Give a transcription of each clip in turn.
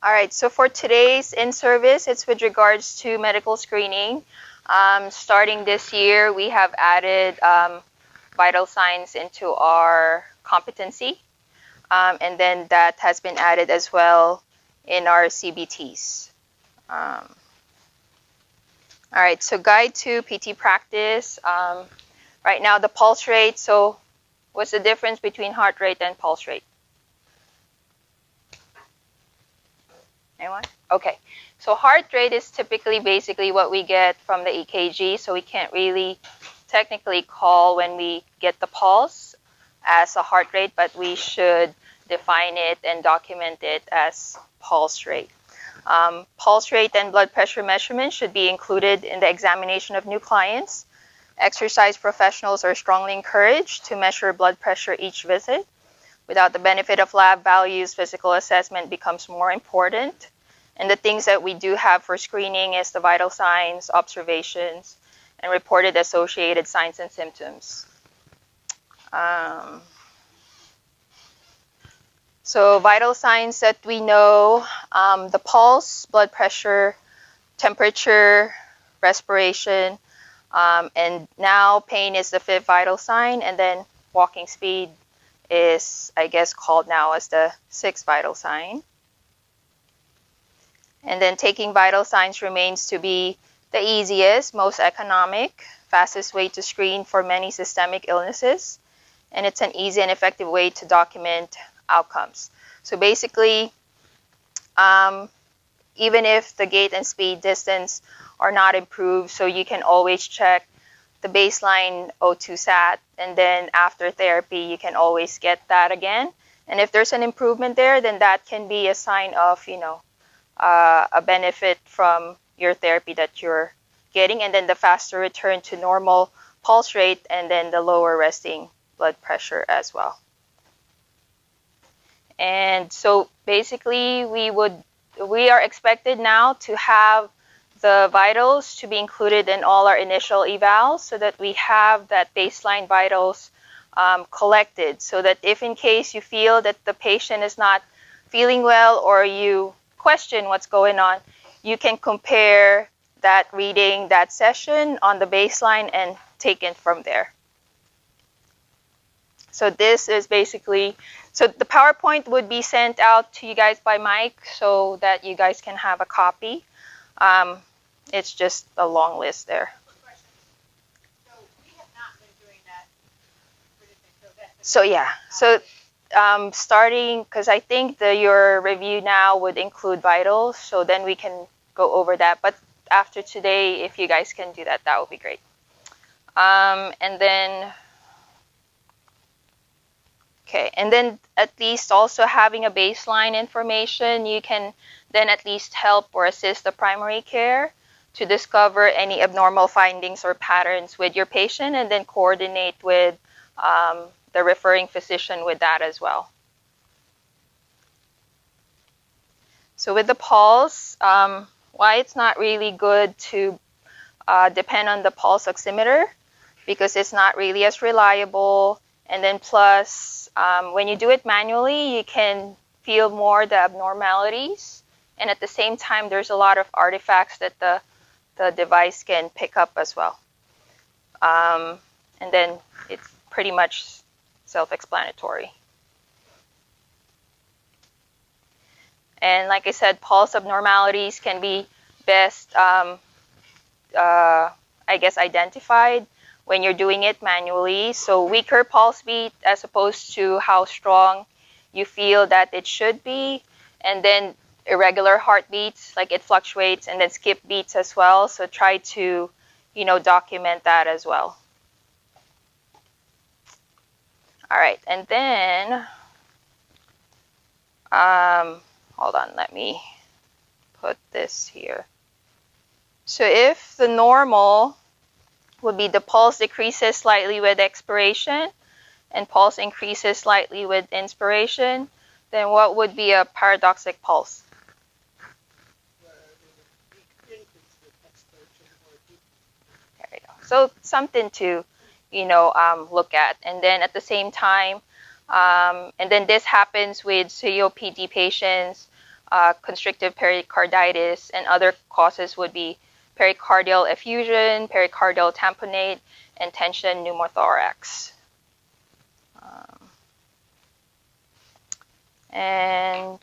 All right, so for today's in-service, it's with regards to medical screening. Starting this year, we have added vital signs into our competency, and then that has been added as well in our CBTs. All right, so guide to PT practice. Right now, the pulse rate. So what's the difference between heart rate and pulse rate? Anyone? Okay. So heart rate is typically basically what we get from the EKG. So we can't really technically call when we get the pulse as a heart rate, but we should define it and document it as pulse rate. Pulse rate and blood pressure measurement should be included in the examination of new clients. Exercise professionals are strongly encouraged to measure blood pressure each visit. Without the benefit of lab values, physical assessment becomes more important. And the things that we do have for screening is the vital signs, observations, and reported associated signs and symptoms. So vital signs that we know, the pulse, blood pressure, temperature, respiration, and now pain is the fifth vital sign, and then walking speed is, I guess, called now as the sixth vital sign. And then taking vital signs remains to be the easiest, most economic, fastest way to screen for many systemic illnesses. And it's an easy and effective way to document outcomes. So basically, even if the gait and speed distance are not improved, so you can always check the baseline O2 sat, and then after therapy, you can always get that again. And if there's an improvement there, then that can be a sign of, a benefit from your therapy that you're getting, and then the faster return to normal pulse rate, and then the lower resting blood pressure as well. And so basically, we are expected now to have the vitals to be included in all our initial evals, so that we have that baseline vitals collected, so that if in case you feel that the patient is not feeling well or you question what's going on, you can compare that reading, that session on the baseline and take it from there. So this is basically, so the PowerPoint would be sent out to you guys by Mike so that you guys can have a copy. It's just a long list there. So we have not been doing that. So yeah, so starting, because I think your review now would include vitals, so then we can go over that. But after today, if you guys can do that, that would be great. And then at least also having a baseline information, you can then at least help or assist the primary care to discover any abnormal findings or patterns with your patient, and then coordinate with the referring physician with that as well. So with the pulse, why it's not really good to depend on the pulse oximeter, because it's not really as reliable, and then plus when you do it manually, you can feel more the abnormalities, and at the same time there's a lot of artifacts that the device can pick up as well. And then it's pretty much self-explanatory. And like I said, pulse abnormalities can be best, I guess, identified when you're doing it manually. So weaker pulse beat as opposed to how strong you feel that it should be. And then irregular heartbeats, like it fluctuates, and then skip beats as well. So try to, document that as well. All right, and then, hold on, let me put this here. So if the normal would be the pulse decreases slightly with expiration and pulse increases slightly with inspiration, then what would be a paradoxic pulse? There we go. So something to, look at. And then at the same time, and then this happens with COPD patients constrictive pericarditis, and other causes would be pericardial effusion, pericardial tamponade, and tension pneumothorax. And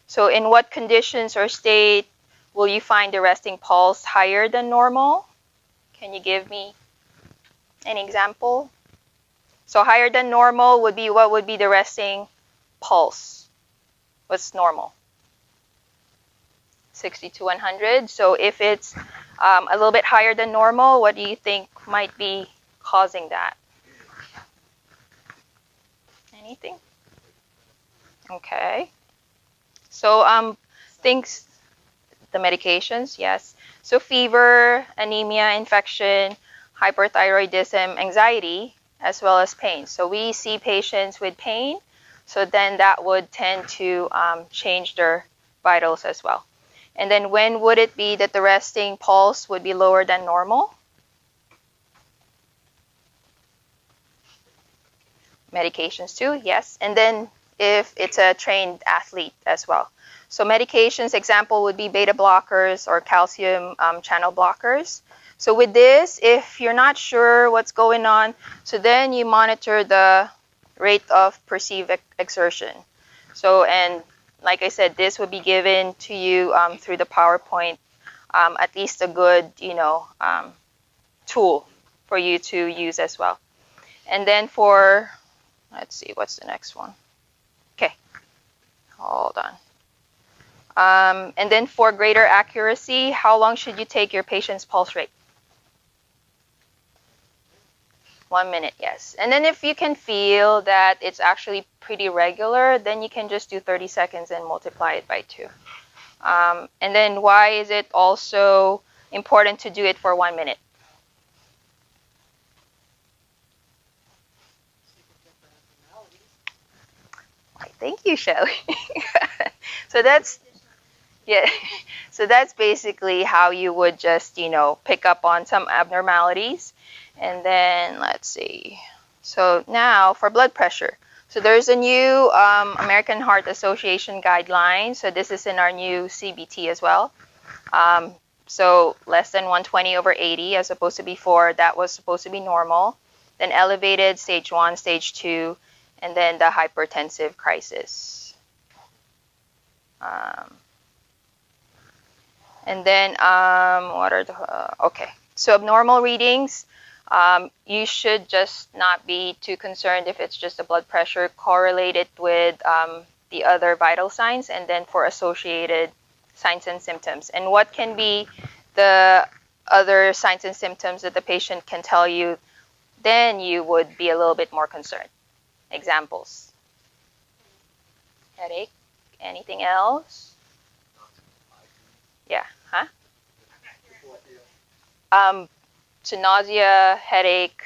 so in what conditions or state will you find the resting pulse higher than normal? Can you give me an example? So higher than normal would be, what would be the resting pulse? What's normal? 60 to 100. So if it's a little bit higher than normal, what do you think might be causing that? Anything? Okay. So things, the medications, yes. So fever, anemia, infection, hyperthyroidism, anxiety, as well as pain. So we see patients with pain, so then that would tend to change their vitals as well. And then when would it be that the resting pulse would be lower than normal? Medications too, yes. And then if it's a trained athlete as well. So medications, example would be beta blockers or calcium channel blockers. So with this, if you're not sure what's going on, so then you monitor the rate of perceived exertion. So, and like I said, this would be given to you through the PowerPoint, at least a good, tool for you to use as well. And then for, let's see, what's the next one? Okay, hold on. And then for greater accuracy, how long should you take your patient's pulse rate? 1 minute, yes. And then if you can feel that it's actually pretty regular, then you can just do 30 seconds and multiply it by 2. And then why is it also important to do it for 1 minute? Thank you, Shelley. So that's, yeah. So that's basically how you would just, pick up on some abnormalities. And then let's see. So now for blood pressure. So there's a new American Heart Association guideline. So this is in our new CBT as well. So less than 120/80 as opposed to before. That was supposed to be normal. Then elevated, stage 1, stage 2, and then the hypertensive crisis. And then what are the, okay. So abnormal readings, you should just not be too concerned if it's just a blood pressure. Correlate it with the other vital signs, and then for associated signs and symptoms. And what can be the other signs and symptoms that the patient can tell you, then you would be a little bit more concerned. Examples. Headache. Anything else? Yeah. Huh? So nausea, headache,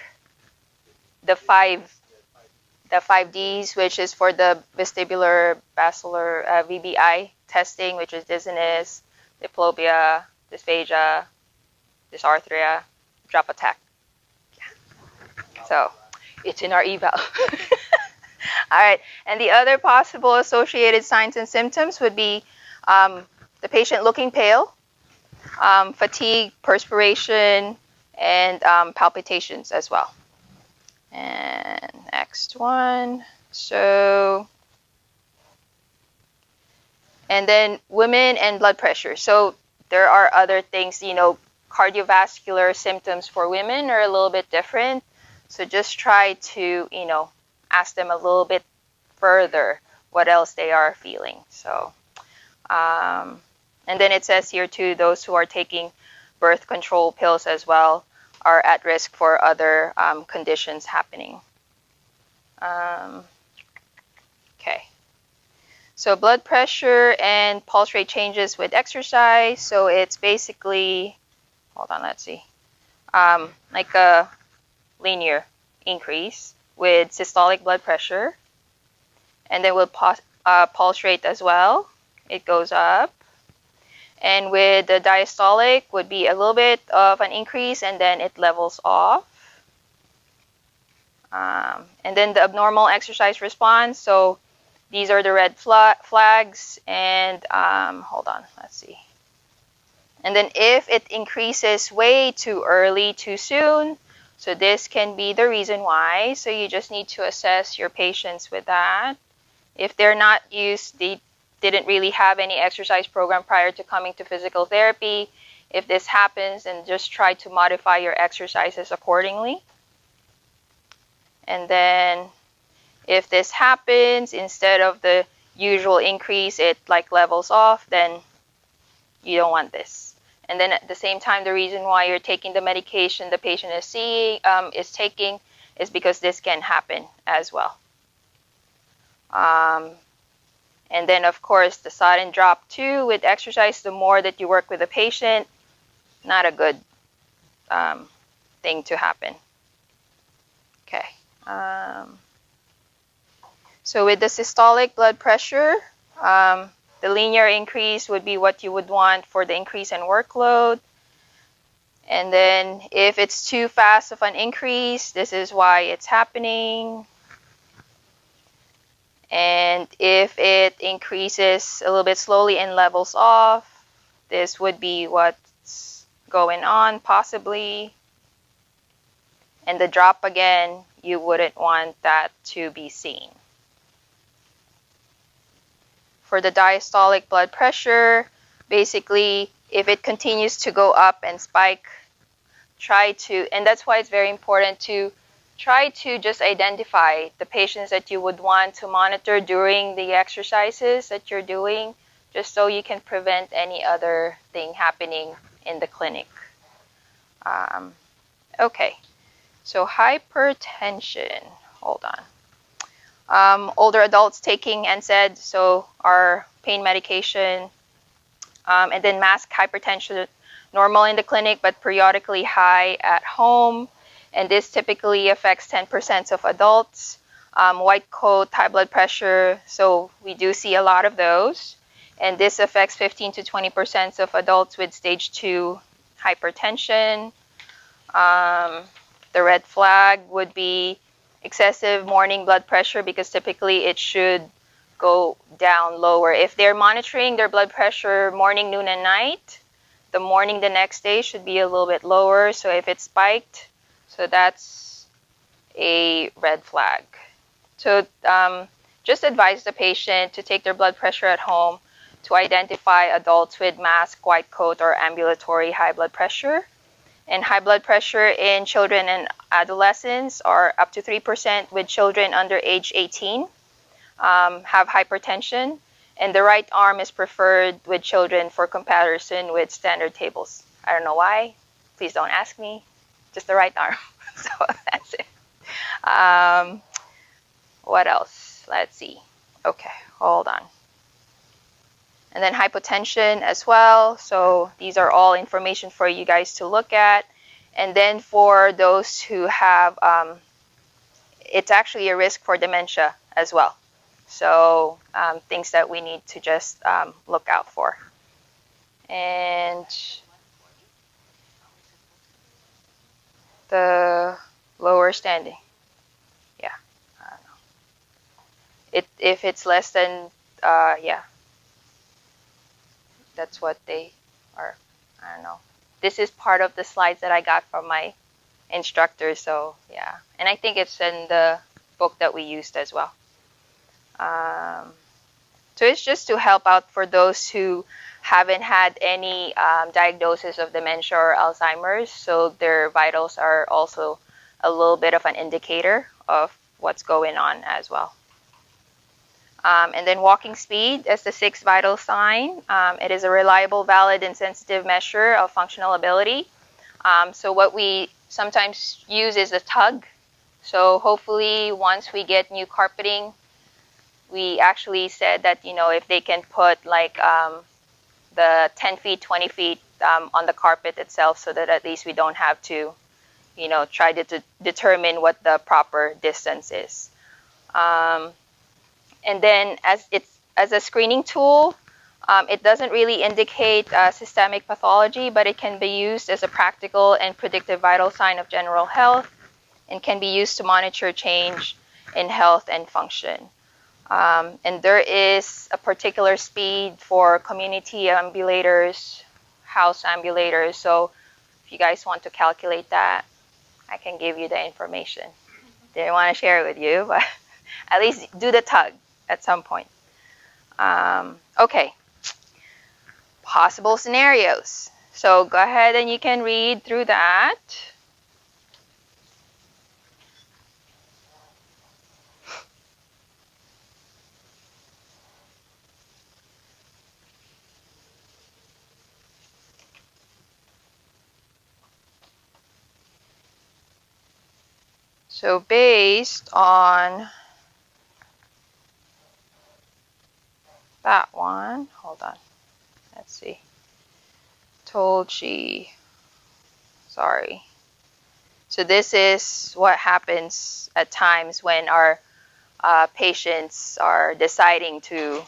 the 5Ds, which is for the vestibular basilar VBI testing, which is dizziness, diplopia, dysphagia, dysarthria, drop attack. Yeah. So it's in our eval. All right. And the other possible associated signs and symptoms would be the patient looking pale, fatigue, perspiration, and palpitations as well. And next one. So, and then women and blood pressure. So there are other things, cardiovascular symptoms for women are a little bit different. So just try to, ask them a little bit further what else they are feeling. So, and then it says here too, those who are taking birth control pills as well are at risk for other conditions happening. Okay. So blood pressure and pulse rate changes with exercise. So it's basically, hold on, let's see, like a linear increase with systolic blood pressure. And then with pulse rate as well, it goes up. And with the diastolic would be a little bit of an increase, and then it levels off. And then the abnormal exercise response. So these are the red flags. And hold on, let's see. And then if it increases way too early, too soon, so this can be the reason why. So you just need to assess your patients with that. If they're not used, they didn't really have any exercise program prior to coming to physical therapy. If this happens, then just try to modify your exercises accordingly. And then if this happens, instead of the usual increase, it like levels off, then you don't want this. And then at the same time, the reason why you're taking the medication the patient is taking is because this can happen as well. And then, of course, the sudden drop too with exercise, the more that you work with the patient, not a good thing to happen. Okay. So with the systolic blood pressure, the linear increase would be what you would want for the increase in workload. And then if it's too fast of an increase, this is why it's happening. And if it increases a little bit slowly and levels off, this would be what's going on possibly. And the drop again, you wouldn't want that to be seen. For the diastolic blood pressure, basically, if it continues to go up and spike, and that's why it's very important to try to just identify the patients that you would want to monitor during the exercises that you're doing, just so you can prevent any other thing happening in the clinic. Okay, so hypertension, hold on. Older adults taking NSAIDs, so our pain medication, and then masked hypertension, normal in the clinic but periodically high at home, and this typically affects 10% of adults. White coat, high blood pressure, so we do see a lot of those, and this affects 15 to 20% of adults with stage 2 hypertension. The red flag would be excessive morning blood pressure, because typically it should go down lower. If they're monitoring their blood pressure morning, noon, and night, the morning the next day should be a little bit lower. So if it's spiked, so that's a red flag. So just advise the patient to take their blood pressure at home to identify adults with masked, white coat, or ambulatory high blood pressure. And high blood pressure in children and adolescents are up to 3% with children under age 18 have hypertension. And the right arm is preferred with children for comparison with standard tables. I don't know why. Please don't ask me. Just the right arm. So that's it. What else? Let's see. Okay, hold on. And then hypotension as well. So these are all information for you guys to look at. And then for those who have, it's actually a risk for dementia as well. So things that we need to just look out for. And the lower standing. Yeah, I don't know. If it's less than, yeah. That's what they are. I don't know. This is part of the slides that I got from my instructor. So yeah, and I think it's in the book that we used as well. So it's just to help out for those who haven't had any diagnosis of dementia or Alzheimer's. So their vitals are also a little bit of an indicator of what's going on as well. And then walking speed as the sixth vital sign. It is a reliable, valid, and sensitive measure of functional ability. So what we sometimes use is a tug. So hopefully once we get new carpeting, we actually said that, you know, if they can put like the 10 feet, 20 feet on the carpet itself, so that at least we don't have to, you know, try to determine what the proper distance is. And then as a screening tool, it doesn't really indicate systemic pathology, but it can be used as a practical and predictive vital sign of general health, and can be used to monitor change in health and function. And there is a particular speed for community ambulators, house ambulators. So if you guys want to calculate that, I can give you the information. Didn't want to share it with you, but at least do the tug at some point. Okay, possible scenarios. So go ahead and you can read through that. So based on that one, hold on, let's see. Told she, sorry. So this is what happens at times when our patients are deciding to,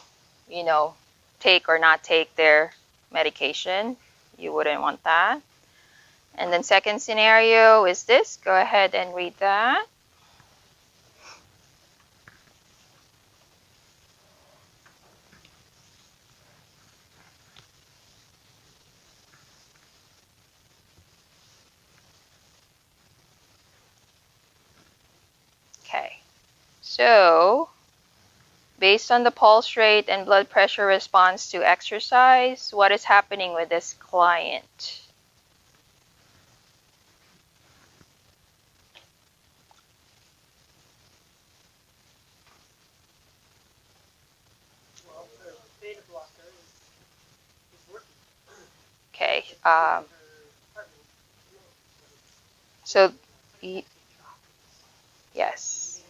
take or not take their medication. You wouldn't want that. And then second scenario is this. Go ahead and read that. Okay. So based on the pulse rate and blood pressure response to exercise, what is happening with this client? Well, the beta blocker is working. Okay. So, yes.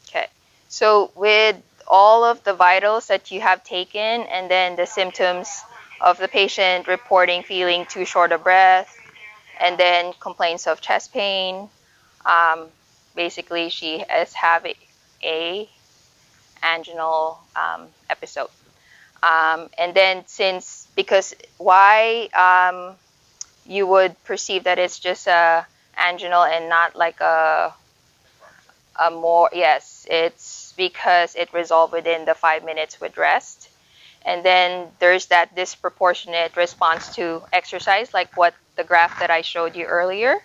Okay. So with all of the vitals that you have taken and then the symptoms of the patient reporting feeling too short of breath and then complaints of chest pain, basically she is having a anginal episode. And then because why you would perceive that it's just a anginal and not like a more, yes, it's because it resolved within the 5 minutes with rest. And then there's that disproportionate response to exercise, like what the graph that I showed you earlier.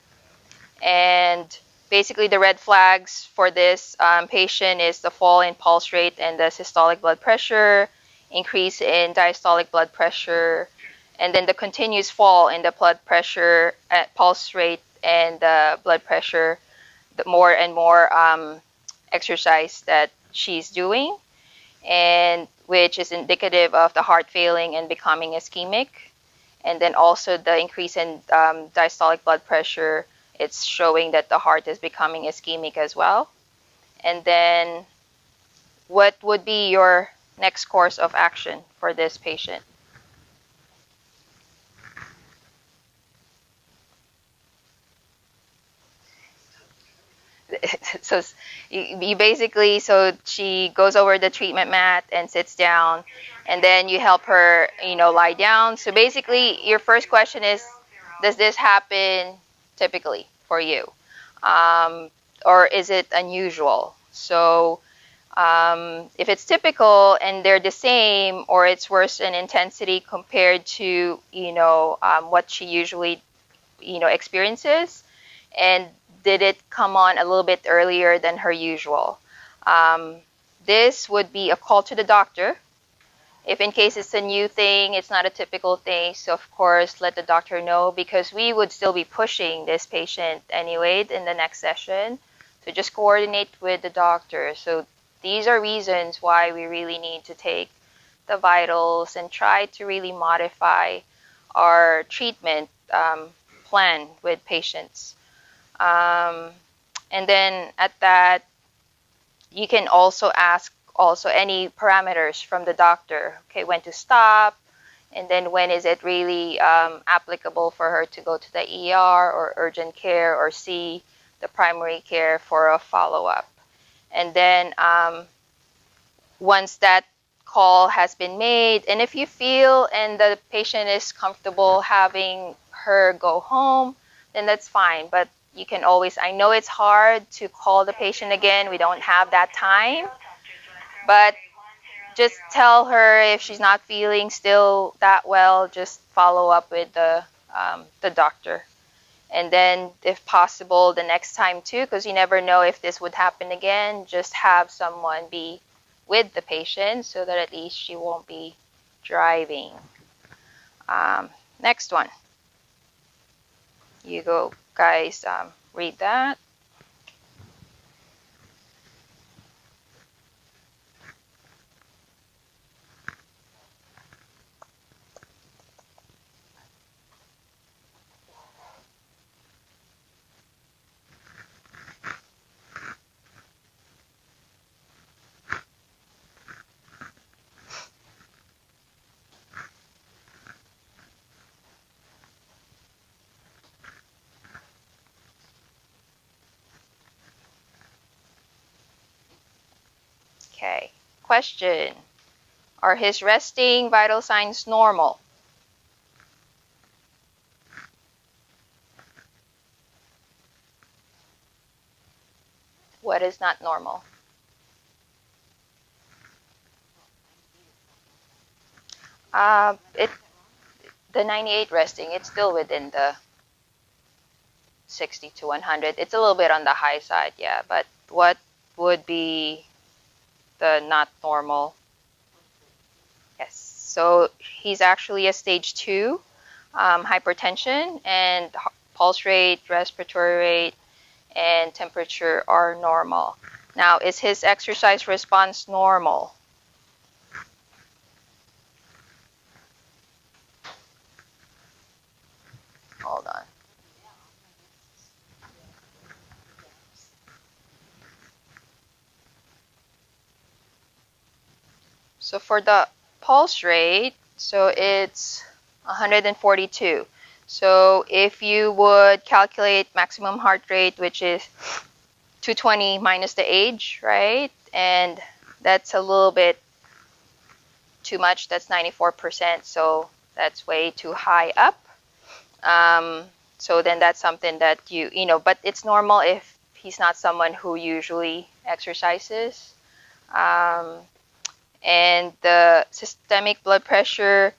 And basically the red flags for this patient is the fall in pulse rate and the systolic blood pressure, increase in diastolic blood pressure, and then the continuous fall in the blood pressure, pulse rate, and the blood pressure, the more and more exercise that she's doing, and which is indicative of the heart failing and becoming ischemic. And then also the increase in diastolic blood pressure, it's showing that the heart is becoming ischemic as well. And then what would be your next course of action for this patient? So you basically, so she goes over the treatment mat and sits down, and then you help her, lie down. So basically, your first question is, does this happen typically for you? Or is it unusual? So if it's typical and they're the same, or it's worse in intensity compared to, what she usually, experiences, and did it come on a little bit earlier than her usual? This would be a call to the doctor. If in case it's a new thing, it's not a typical thing, so of course let the doctor know, because we would still be pushing this patient anyway in the next session. So just coordinate with the doctor. So these are reasons why we really need to take the vitals and try to really modify our treatment plan with patients. And then at that, you can also ask any parameters from the doctor. Okay, when to stop, and then when is it really applicable for her to go to the ER or urgent care or see the primary care for a follow-up. And then once that call has been made, and if you feel and the patient is comfortable having her go home, then that's fine. But you can always, I know it's hard to call the patient again. We don't have that time, but just tell her if she's not feeling still that well, just follow up with the doctor. And then, if possible, the next time too, because you never know if this would happen again, just have someone be with the patient so that at least she won't be driving. Next one. You go, guys, read that. Okay. Question. Are his resting vital signs normal? What is not normal? The 98 resting, it's still within the 60 to 100. It's a little bit on the high side, yeah. But what would be the not normal? Yes. So he's actually a stage 2 hypertension, and pulse rate, respiratory rate, and temperature are normal. Now, is his exercise response normal? Hold on. So for the pulse rate, so it's 142. So if you would calculate maximum heart rate, which is 220 minus the age, right? And that's a little bit too much. That's 94%. So that's way too high up. So then that's something that you know, but it's normal if he's not someone who usually exercises. And the systemic blood pressure,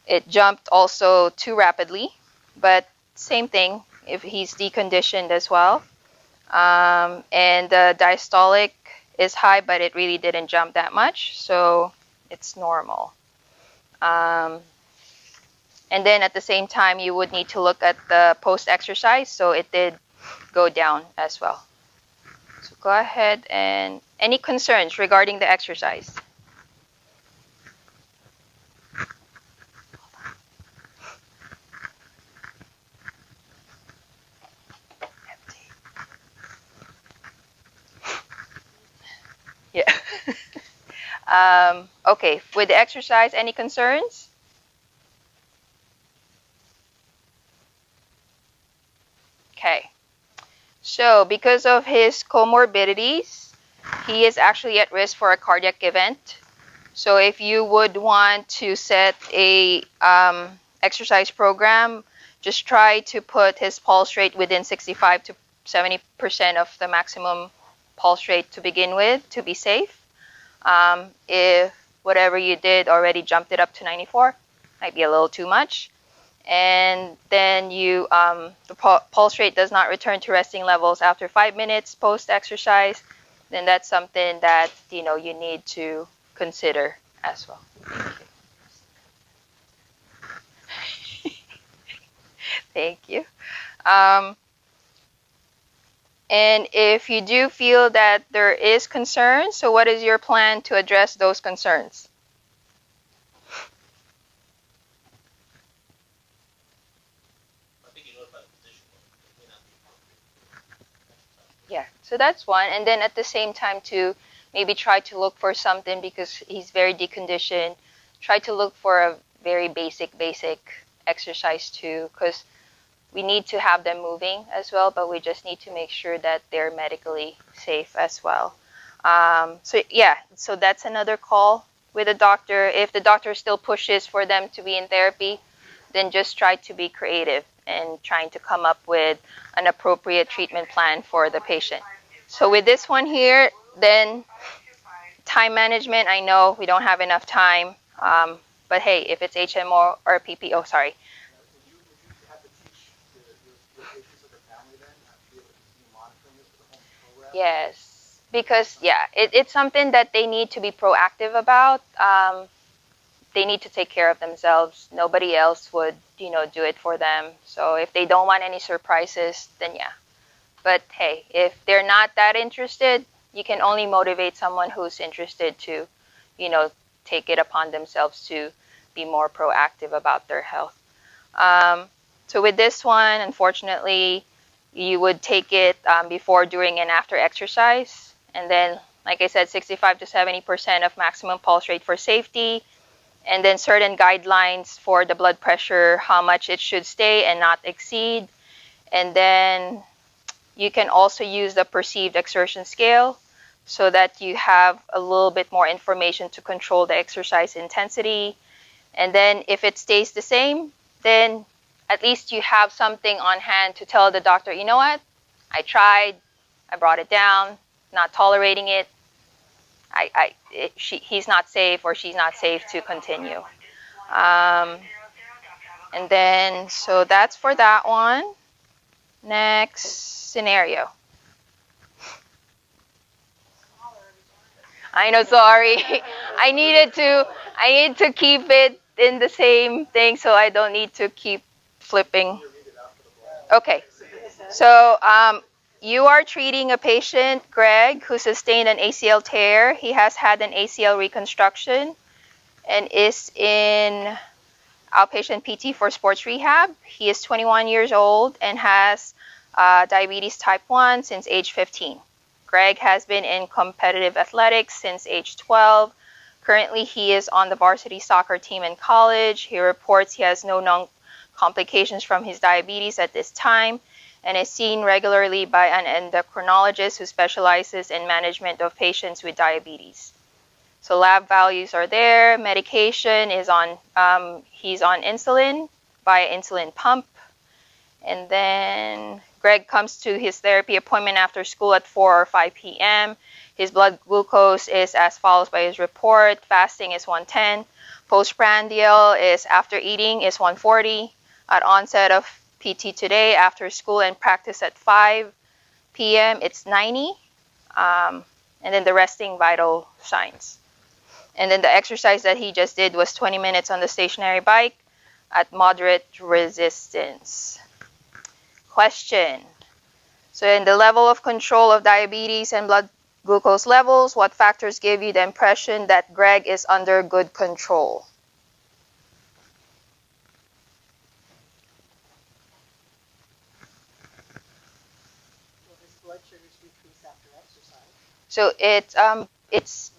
it jumped also too rapidly, but same thing if he's deconditioned as well. And the diastolic is high, but it really didn't jump that much, so it's normal. And then at the same time, you would need to look at the post-exercise, so it did go down as well. So go ahead, and any concerns regarding the exercise? Yeah. Okay, with the exercise, any concerns? Okay. So because of his comorbidities, he is actually at risk for a cardiac event. So if you would want to set a exercise program, just try to put his pulse rate within 65 to 70% of the maximum pulse rate to begin with to be safe. If whatever you did already jumped it up to 94, might be a little too much. And then you the pulse rate does not return to resting levels after 5 minutes post-exercise, then that's something that you need to consider as well. Thank you. And if you do feel that there is concern, so what is your plan to address those concerns? Yeah, so that's one. And then at the same time to maybe try to look for something, because he's very deconditioned, try to look for a very basic exercise too, because we need to have them moving as well, but we just need to make sure that they're medically safe as well. So yeah, so that's another call with a doctor. If the doctor still pushes for them to be in therapy, then just try to be creative and trying to come up with an appropriate treatment plan for the patient. So with this one here, then time management, I know we don't have enough time, but hey, if it's HMO or PPO, sorry. Yes, because yeah, it's something that they need to be proactive about. They need to take care of themselves. Nobody else would, do it for them. So if they don't want any surprises, then yeah. But hey, if they're not that interested, you can only motivate someone who's interested to, take it upon themselves to be more proactive about their health. So with this one, unfortunately, you would take it before, during, and after exercise. And then, like I said, 65 to 70% of maximum pulse rate for safety. And then certain guidelines for the blood pressure, how much it should stay and not exceed. And then you can also use the perceived exertion scale so that you have a little bit more information to control the exercise intensity. And then if it stays the same, then at least you have something on hand to tell the doctor, you know what, I tried, I brought it down, not tolerating it, he's not safe or she's not safe to continue. And then, so that's for that one. Next scenario. I know, sorry. I need to keep it in the same thing so I don't need to keep flipping. Okay. So you are treating a patient, Greg, who sustained an ACL tear. He has had an ACL reconstruction and is in outpatient PT for sports rehab. He is 21 years old and has diabetes type 1 since age 15. Greg has been in competitive athletics since age 12. Currently, he is on the varsity soccer team in college. He reports he has no known complications from his diabetes at this time and is seen regularly by an endocrinologist who specializes in management of patients with diabetes. So lab values are there. Medication is on, he's on insulin via insulin pump. And then Greg comes to his therapy appointment after school at 4 or 5 p.m. His blood glucose is as follows by his report. Fasting is 110. Postprandial is after eating is 140. At onset of PT today, after school and practice at 5 p.m., it's 90. And then the resting vital signs. And then the exercise that he just did was 20 minutes on the stationary bike at moderate resistance. Question. So in the level of control of diabetes and blood glucose levels, what factors give you the impression that Greg is under good control? Well, his blood sugars decrease after exercise. So it's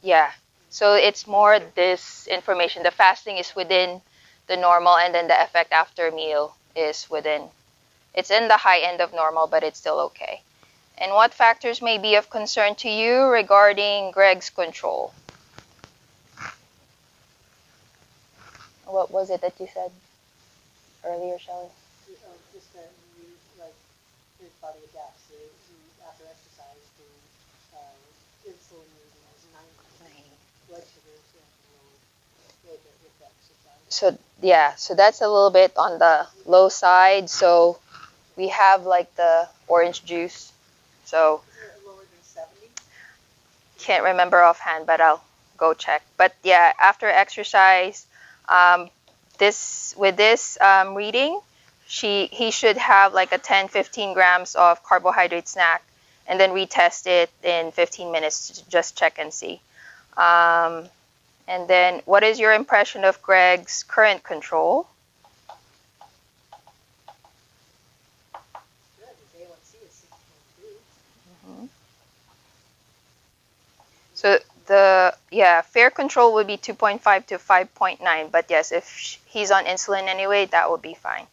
yeah. So it's more this information. The fasting is within the normal, and then the effect after meal is within. It's in the high end of normal, but it's still okay. And what factors may be of concern to you regarding Greg's control? What was it that you said earlier, Shelley? Just that his body adapts after exercise to insulin reading is 90. Blood sugars a little bit with exercise. So yeah, so that's a little bit on the low side. So we have like the orange juice. So is it lower than 70? Can't remember offhand, but I'll go check. But yeah, after exercise, this reading, he should have like a 10-15 grams of carbohydrate snack, and then retest it in 15 minutes to just check and see. And then, what is your impression of Greg's current control? Good. His A1C is 6.2. Mm-hmm. So fair control would be 2.5 to 5.9. But yes, if he's on insulin anyway, that would be fine.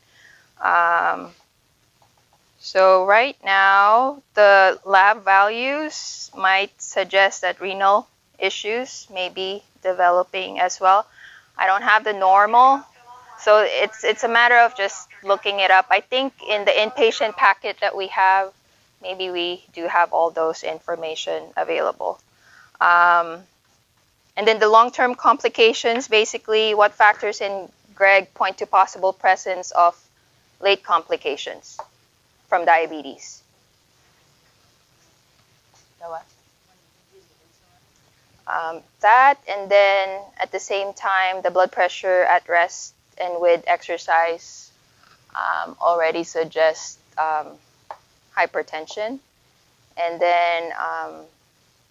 So right now, the lab values might suggest that renal issues may be developing as well. I don't have the normal So it's a matter of just looking it up. I think in the inpatient packet that we have, maybe we do have all those information available. And then the long-term complications, basically what factors in Greg point to possible presence of late complications from diabetes? That, and then at the same time, the blood pressure at rest and with exercise already suggests hypertension. And then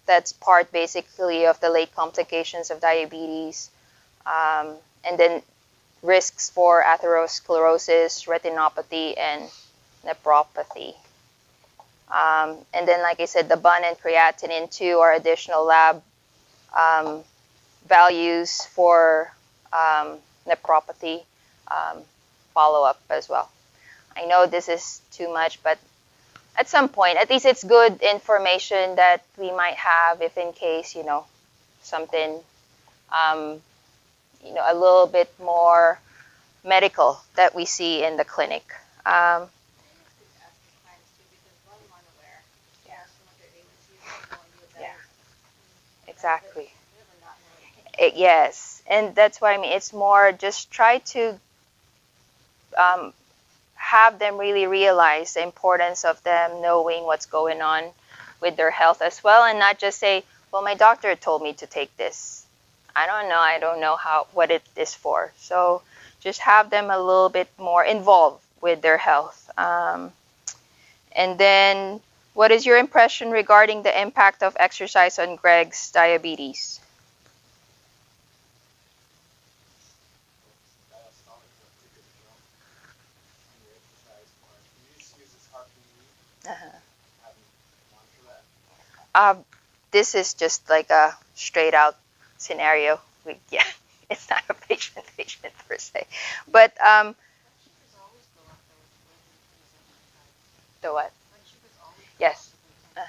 that's part basically of the late complications of diabetes. And then risks for atherosclerosis, retinopathy, and nephropathy. And then, like I said, the BUN and creatinine too are additional lab values for nephropathy follow-up as well. I know this is too much, but at some point, at least it's good information that we might have if in case, something, a little bit more medical that we see in the clinic. Exactly. Yes, and that's why I mean it's more just try to have them really realize the importance of them knowing what's going on with their health as well, and not just say, "Well, my doctor told me to take this." I don't know what it is for. So just have them a little bit more involved with their health. And then, what is your impression regarding the impact of exercise on Greg's diabetes? Uh, this is just like a straight out scenario. Yeah, it's not a patient per se. But the what? Yes. Uh-huh.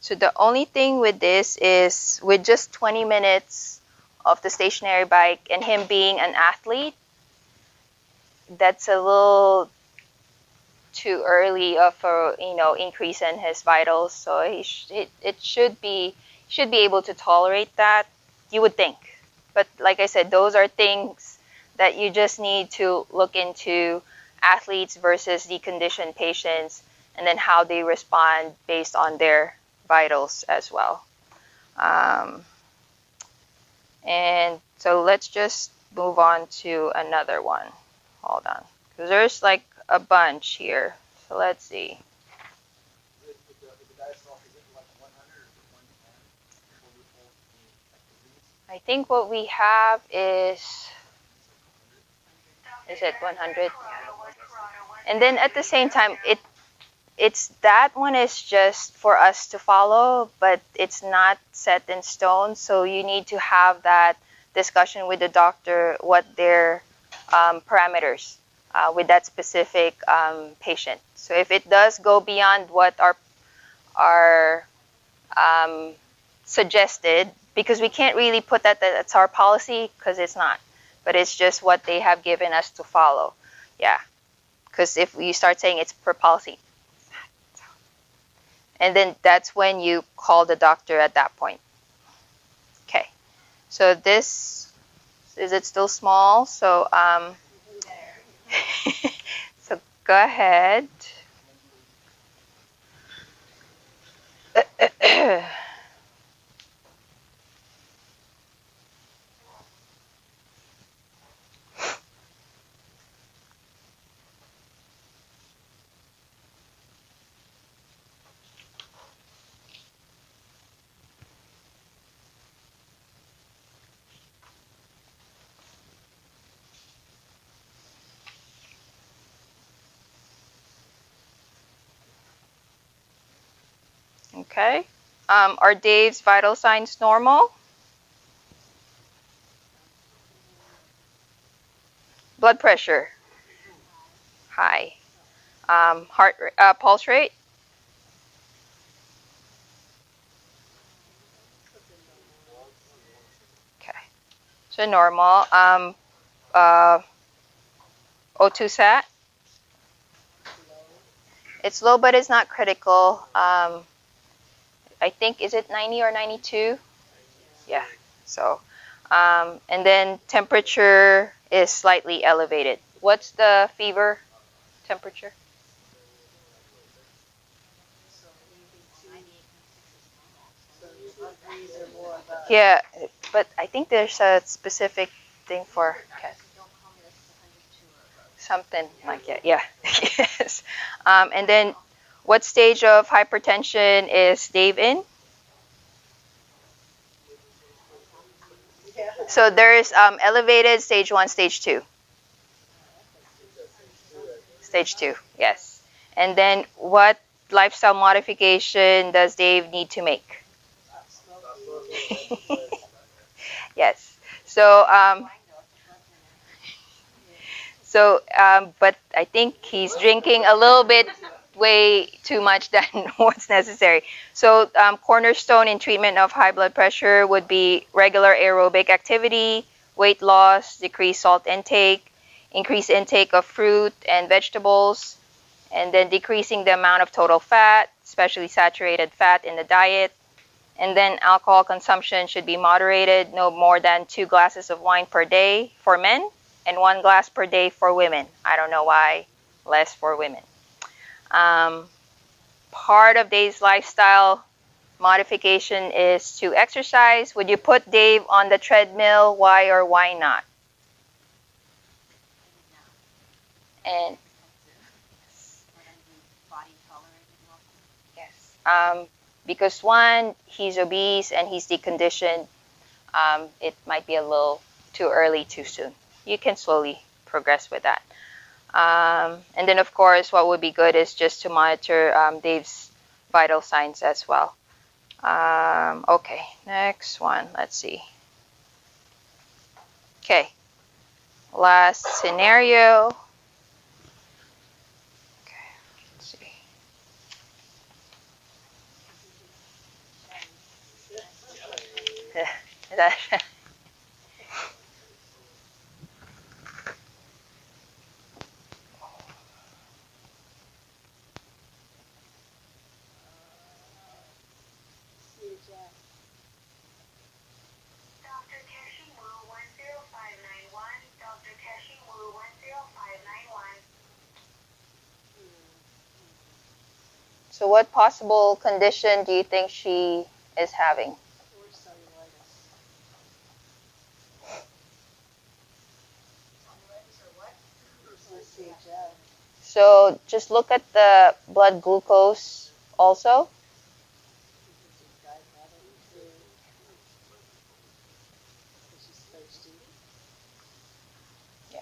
So the only thing with this is with just 20 minutes of the stationary bike and him being an athlete, that's a little too early of a increase in his vitals. So it should be able to tolerate that. You would think, but like I said, those are things that you just need to look into athletes versus deconditioned patients, and then how they respond based on their vitals as well. And so let's just move on to another one. Hold on, because there's like a bunch here. So let's see. I think what we have is it 100? And then at the same time, it's that one is just for us to follow, but it's not set in stone. So you need to have that discussion with the doctor, what their parameters with that specific patient. So if it does go beyond what are suggested, because we can't really put that's our policy, because it's not, but it's just what they have given us to follow. Yeah, because if we start saying it's per policy, and then that's when you call the doctor at that point. Okay, so this, is it still small? So so go ahead. Okay. Are Dave's vital signs normal? Blood pressure? High. Pulse rate? Okay. So normal. O2 sat. It's low, but it's not critical. I think, is it 90 or 92? Yeah. So, and then temperature is slightly elevated. What's the fever temperature? Yeah, but I think there's a specific thing for cats. Something like that, yeah. Yes. And then what stage of hypertension is Dave in? So there's elevated, stage 1, stage 2. Stage 2, yes. And then what lifestyle modification does Dave need to make? Yes. So, but I think he's drinking a little bit way too much than what's necessary. So, cornerstone in treatment of high blood pressure would be regular aerobic activity, weight loss, decreased salt intake, increased intake of fruit and vegetables, and then decreasing the amount of total fat, especially saturated fat in the diet. And then alcohol consumption should be moderated, no more than 2 glasses of wine per day for men and 1 glass per day for women. I don't know why less for women. Part of Dave's lifestyle modification is to exercise. Would you put Dave on the treadmill? Why or why not? And yes, because one, he's obese and he's deconditioned. It might be a little too early, too soon. You can slowly progress with that. And then, of course, what would be good is just to monitor Dave's vital signs as well. Okay, next one. Let's see. Okay, last scenario. Okay, let's see. So what possible condition do you think she is having? So just look at the blood glucose also. Yeah.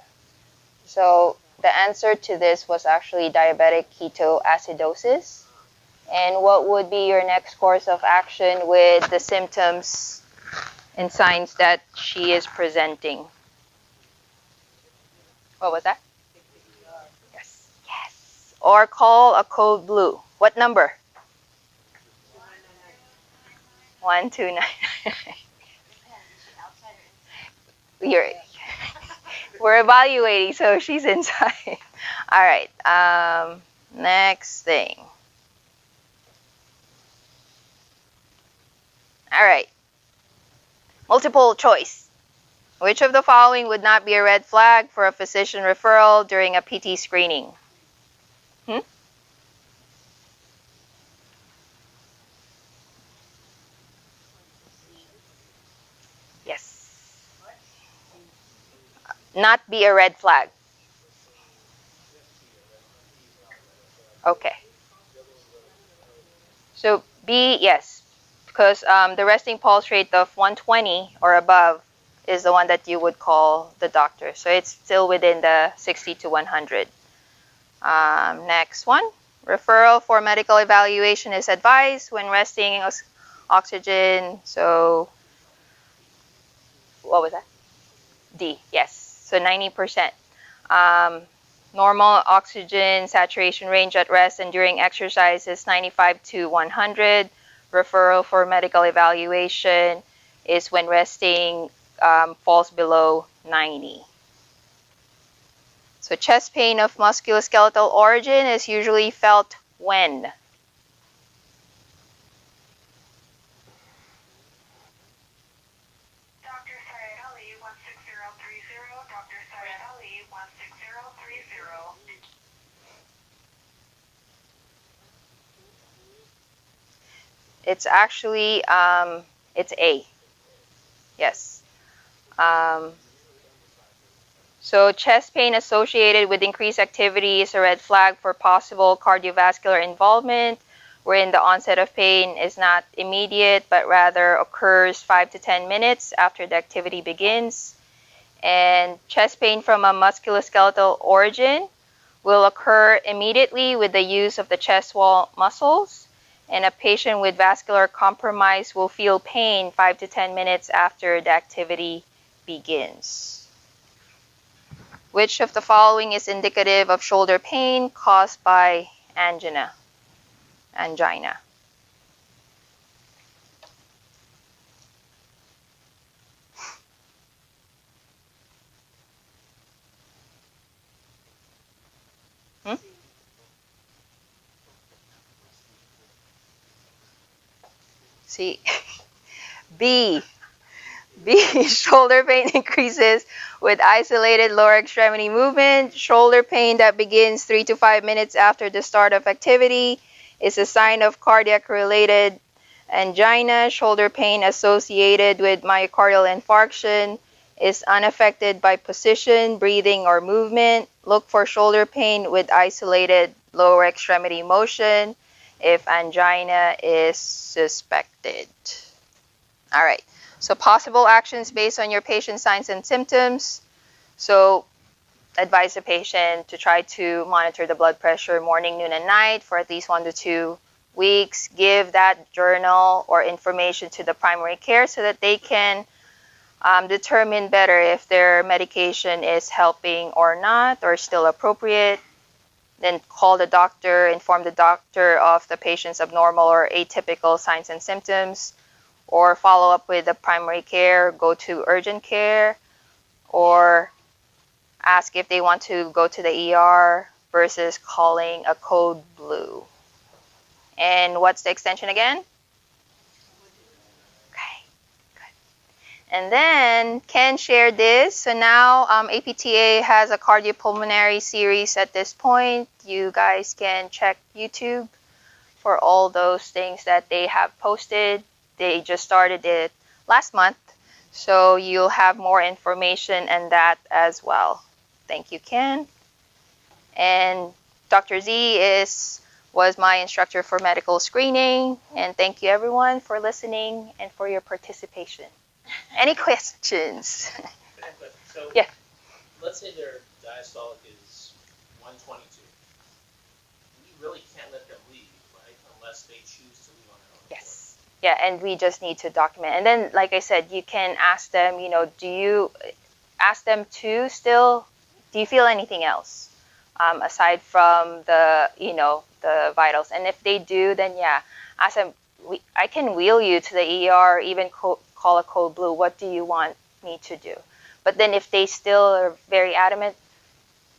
So the answer to this was actually diabetic ketoacidosis. And what would be your next course of action with the symptoms and signs that she is presenting? What was that? Yes. Yes. Or call a code blue. What number? 1299. We're evaluating, so she's inside. All right. Next thing. All right. Multiple choice. Which of the following would not be a red flag for a physician referral during a PT screening? Yes. Not be a red flag. Okay. So B, yes. Because the resting pulse rate of 120 or above is the one that you would call the doctor. So it's still within the 60 to 100. Next one. Referral for medical evaluation is advised when resting oxygen. So what was that? D, yes. So 90%. Normal oxygen saturation range at rest and during exercise is 95 to 100. Referral for medical evaluation is when resting falls below 90. So chest pain of musculoskeletal origin is usually felt when? Dr. Sayed 16030. Dr. Sayed 16030. It's actually, it's A. Yes. So chest pain associated with increased activity is a red flag for possible cardiovascular involvement, wherein the onset of pain is not immediate, but rather occurs 5 to 10 minutes after the activity begins. And chest pain from a musculoskeletal origin will occur immediately with the use of the chest wall muscles, and a patient with vascular compromise will feel pain 5 to 10 minutes after the activity begins. Which of the following is indicative of shoulder pain caused by angina? Hmm? See, B. Shoulder pain increases with isolated lower extremity movement. Shoulder pain that begins 3 to 5 minutes after the start of activity is a sign of cardiac-related angina. Shoulder pain associated with myocardial infarction is unaffected by position, breathing, or movement. Look for shoulder pain with isolated lower extremity motion if angina is suspected. All right. So possible actions based on your patient's signs and symptoms. So advise the patient to try to monitor the blood pressure morning, noon, and night for at least 1 to 2 weeks. Give that journal or information to the primary care so that they can determine better if their medication is helping or not, or still appropriate. Then call the doctor, inform the doctor of the patient's abnormal or atypical signs and symptoms, or follow up with the primary care, go to urgent care, or ask if they want to go to the ER versus calling a code blue. And what's the extension again? Okay, good. And then Ken shared this. So now APTA has a cardiopulmonary series at this point. You guys can check YouTube for all those things that they have posted. They just started it last month, so you'll have more information and that as well. Thank you, Ken. And Dr. Z was my instructor for medical screening, and thank you everyone for listening and for your participation. Any questions? So, yeah. Let's say their diastolic is 122. We really can't let them leave, right? Unless they choose to leave on their own. Yes. Yeah, and we just need to document. And then, like I said, you can ask them, do you ask them to still, do you feel anything else aside from the, the vitals? And if they do, then yeah, ask them, I can wheel you to the ER, even call a code blue. What do you want me to do? But then if they still are very adamant,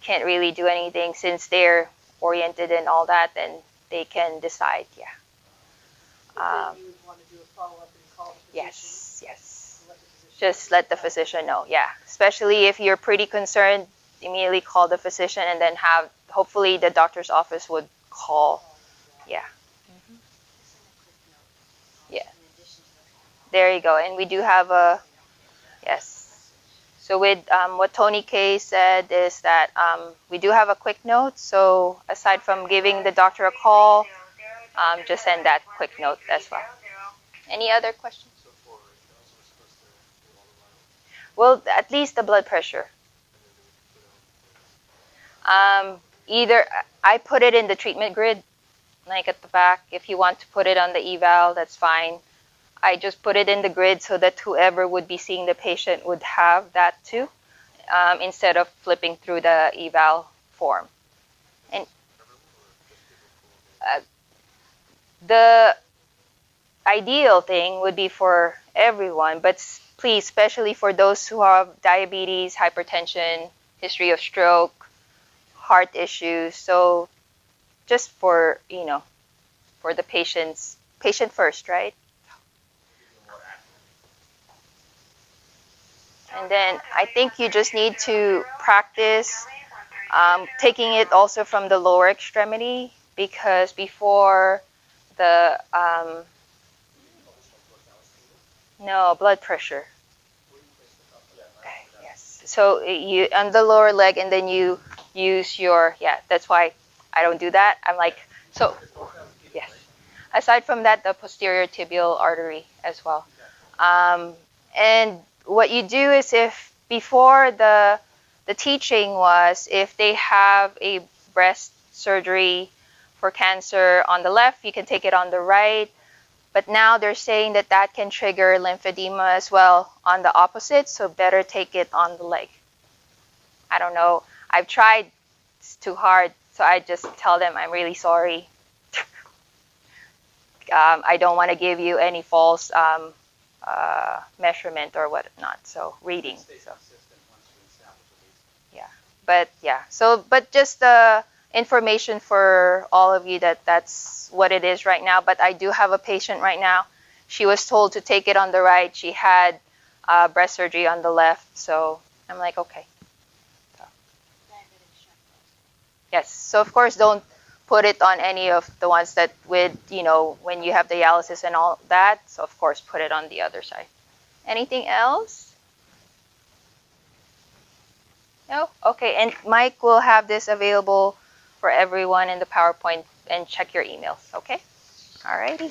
can't really do anything since they're oriented and all that, then they can decide, yeah. You would want to do a follow-up and call the physician. Yes. Just let the physician know, yeah. Especially if you're pretty concerned, immediately call the physician and then hopefully the doctor's office would call, yeah. Mm-hmm. Yeah. There you go. And we do have yes. So with what Toni K said is that we do have a quick note. So aside from giving the doctor a call, just send that quick note as well. Any other questions? Well, at least the blood pressure. Either I put it in the treatment grid, like at the back. If you want to put it on the eval, that's fine. I just put it in the grid so that whoever would be seeing the patient would have that too, instead of flipping through the eval form. And ideal thing would be for everyone, but please, especially for those who have diabetes, hypertension, history of stroke, heart issues. So just for, for the patient first, right? And then I think you just need to practice taking it also from the lower extremity, because before the no, blood pressure. Okay, yes. So you on the lower leg, and then you use your, that's why I don't do that. I'm like, so yes. Aside from that, the posterior tibial artery as well. And what you do is, if before the teaching was, if they have a breast surgery for cancer on the left, you can take it on the right. But now they're saying that that can trigger lymphedema as well on the opposite, so better take it on the leg. I don't know. I've tried. It's too hard, so I just tell them I'm really sorry. I don't want to give you any false measurement or whatnot, so reading. So. Yeah, but but just the information for all of you that that's what it is right now. But I do have a patient right now. She was told to take it on the right. She had breast surgery on the left, so I'm like, okay. So. Yes, so of course don't put it on any of the ones that with, when you have dialysis and all that. So of course put it on the other side. Anything else? No? Okay, and Mike will have this available for everyone in the PowerPoint, and check your emails, okay? Alrighty.